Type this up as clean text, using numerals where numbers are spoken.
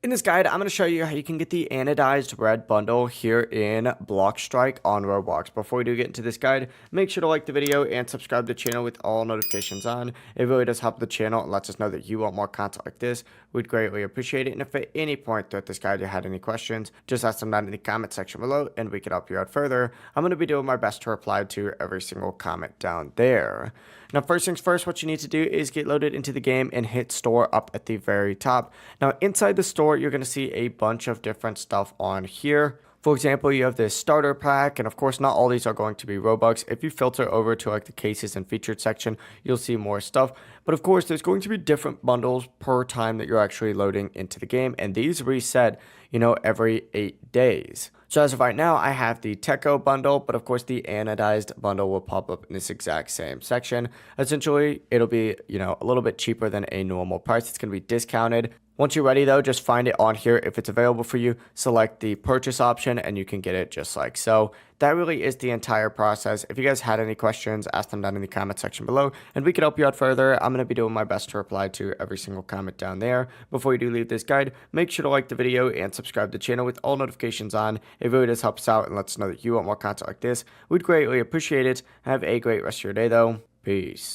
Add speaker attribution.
Speaker 1: In this guide, I'm going to show you how you can get the Anodized Red Bundle here in BloxStrike on Roblox. Before we do get into this guide, make sure to like the video and subscribe to the channel with all notifications on. It really does help the channel and lets us know that you want more content like this. We'd greatly appreciate it. And if at any point throughout this guide you had any questions, just ask them down in the comment section below and we can help you out further. I'm going to be doing my best to reply to every single comment down there. Now, first things first, what you need to do is get loaded into the game and hit store up at the very top. Now, inside the store, you're going to see a bunch of different stuff on here. For example, you have this starter pack, and of course, not all these are going to be Robux. If you filter over to like the cases and featured section, you'll see more stuff. But of course, there's going to be different bundles per time that you're actually loading into the game, and these reset, every 8 days. So as of right now, I have the Techo bundle, but of course the anodized bundle will pop up in this exact same section. Essentially, it'll be, a little bit cheaper than a normal price. It's going to be discounted. Once you're ready though, just find it on here. If it's available for you, select the purchase option and you can get it just like so. That really is the entire process. If you guys had any questions, ask them down in the comment section below and we can help you out further. I'm going to be doing my best to reply to every single comment down there. Before you do leave this guide, make sure to like the video and subscribe to the channel with all notifications on. It really does help us out and lets us know that you want more content like this. We'd greatly appreciate it. Have a great rest of your day though. Peace.